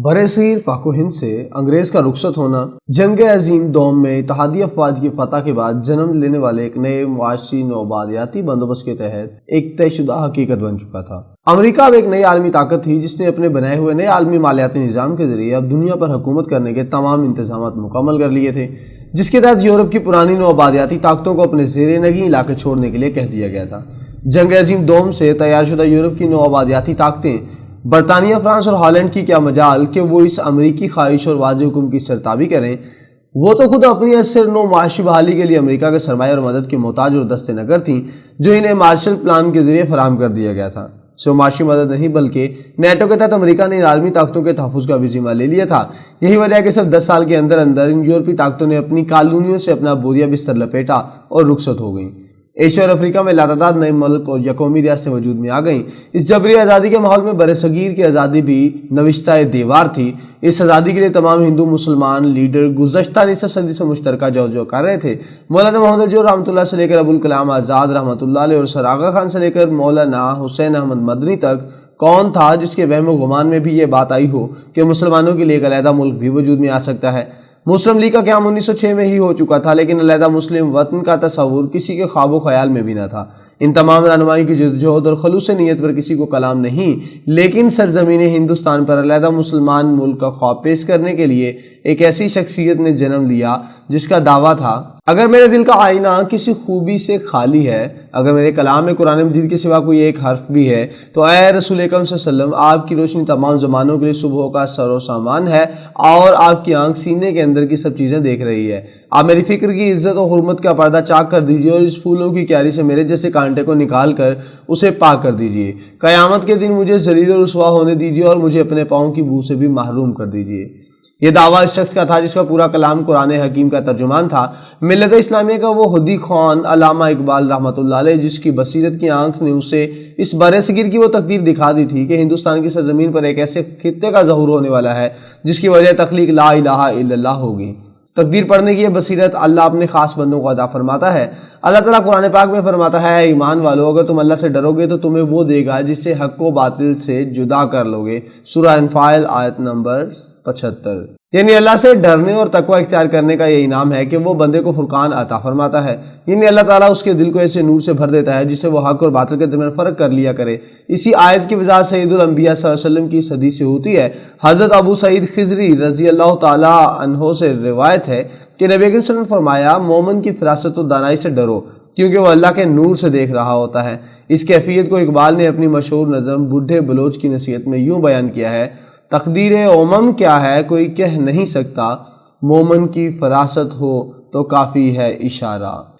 برصغیر پاک و ہند سے انگریز کا رخصت ہونا جنگ عظیم دوم میں اتحادی افواج کی فتح کے بعد جنم لینے والے ایک نئے معاشی نوآبادیاتی بندوبست کے تحت ایک طے شدہ حقیقت بن چکا تھا۔ امریکہ اب ایک نئی عالمی طاقت تھی جس نے اپنے بنائے ہوئے نئے عالمی مالیاتی نظام کے ذریعے اب دنیا پر حکومت کرنے کے تمام انتظامات مکمل کر لیے تھے، جس کے تحت یورپ کی پرانی نوآبادیاتی طاقتوں کو اپنے زیر نگیں علاقے چھوڑنے کے لیے کہہ دیا گیا تھا۔ جنگ عظیم دوم سے تیار شدہ یورپ کی نوآبادیاتی طاقتیں برطانیہ، فرانس اور ہالینڈ کی کیا مجال کہ وہ اس امریکی خواہش اور واضح حکم کی سرتابی کریں۔ وہ تو خود اپنی اثر نو معاشی بحالی کے لیے امریکہ کے سرمایہ اور مدد کے محتاج اور دست نگر تھیں، جو انہیں مارشل پلان کے ذریعے فراہم کر دیا گیا تھا۔ سو معاشی مدد نہیں بلکہ نیٹو کے تحت امریکہ نے ان عالمی طاقتوں کے تحفظ کا بھی ذمہ لے لیا تھا۔ یہی وجہ ہے کہ صرف 10 سال کے اندر ان یورپی طاقتوں نے اپنی کالونیوں سے اپنا بوریا بستر لپیٹا اور رخصت ہو گئیں۔ ایشیا اور افریقہ میں لاتعداد نئے ملک اور یقومی ریاستیں وجود میں آ گئیں۔ اس جبری آزادی کے ماحول میں برصغیر کی آزادی بھی نوشتہ دیوار تھی۔ اس آزادی کے لیے تمام ہندو مسلمان لیڈر گزشتہ نصف صدی سے مشترکہ جوجو کر رہے تھے۔ مولانا محمد جو رحمۃ اللہ سے لے کر ابوالکلام آزاد رحمۃ اللہ علیہ اور سر آغا خان سے لے کر مولانا حسین احمد مدنی تک، کون تھا جس کے وہم و گمان میں بھی یہ بات آئی ہو کہ مسلمانوں کے لیے ایک علیحدہ ملک بھی وجود میں آ سکتا ہے؟ مسلم لیگ کا قیام 1906 میں ہی ہو چکا تھا، لیکن علیحدہ مسلم وطن کا تصور کسی کے خواب و خیال میں بھی نہ تھا۔ ان تمام رہنمائی کی جدوجہد اور خلوص نیت پر کسی کو کلام نہیں، لیکن سرزمین ہندوستان پر علیحدہ مسلمان ملک کا خواب پیش کرنے کے لیے ایک ایسی شخصیت نے جنم لیا جس کا دعویٰ تھا، اگر میرے دل کا آئینہ کسی خوبی سے خالی ہے، اگر میرے کلام میں قرآن مجید کے سوا کوئی ایک حرف بھی ہے، تو اے رسول اکرم صلی اللہ علیہ وسلم، آپ کی روشنی تمام زمانوں کے لیے صبح کا سر و سامان ہے اور آپ کی آنکھ سینے کے اندر کی سب چیزیں دیکھ رہی ہے۔ آپ میری فکر کی عزت و حرمت کا پردہ چاک کر دیجیے اور اس پھولوں کی کیاری سے میرے جیسے کانٹے کو نکال کر اسے پاک کر دیجیے۔ قیامت کے دن مجھے ذلیل و رسوا ہونے دیجیے اور مجھے اپنے پاؤں کی بو سے بھی محروم کر دیجیے۔ یہ دعویٰ اس شخص کا تھا جس کا پورا کلام قرآن حکیم کا ترجمان تھا، ملت اسلامیہ کا وہ ہدی خوان علامہ اقبال رحمۃ اللہ علیہ، جس کی بصیرت کی آنکھ نے اسے اس برصغیر کی وہ تقدیر دکھا دی تھی کہ ہندوستان کی سرزمین پر ایک ایسے خطے کا ظہور ہونے والا ہے جس کی وجہ تخلیق لا الہ الا اللہ ہوگی۔ تقدیر پڑھنے کی یہ بصیرت اللہ اپنے خاص بندوں کو عطا فرماتا ہے۔ اللہ تعالیٰ قرآن پاک میں فرماتا ہے، اے ایمان والو، اگر تم اللہ سے ڈرو گے تو تمہیں وہ دے گا جس سے حق و باطل سے جدا کر لو گے۔ سورہ انفال آیت نمبر 75۔ یعنی اللہ سے ڈرنے اور تقوی اختیار کرنے کا یہ انعام ہے کہ وہ بندے کو فرقان عطا فرماتا ہے، یعنی اللہ تعالیٰ اس کے دل کو ایسے نور سے بھر دیتا ہے جس سے وہ حق اور باطل کے درمیان فرق کر لیا کرے۔ اسی آیت کی وضاحت سید الانبیاء صلی اللہ علیہ وسلم کی حدیث سے ہوتی ہے۔ حضرت ابو سعید خضری رضی اللہ تعالیٰ عنہ سے روایت ہے کہ نبی اکرم صلی اللہ علیہ وسلم نے فرمایا، مومن کی فراست و دانائی سے ڈرو کیونکہ وہ اللہ کے نور سے دیکھ رہا ہوتا ہے۔ اس کیفیت کو اقبال نے اپنی مشہور نظم بڈھے بلوچ کی نصیحت میں یوں بیان کیا ہے، تقدیر امم کیا ہے کوئی کہہ نہیں سکتا، مومن کی فراست ہو تو کافی ہے اشارہ۔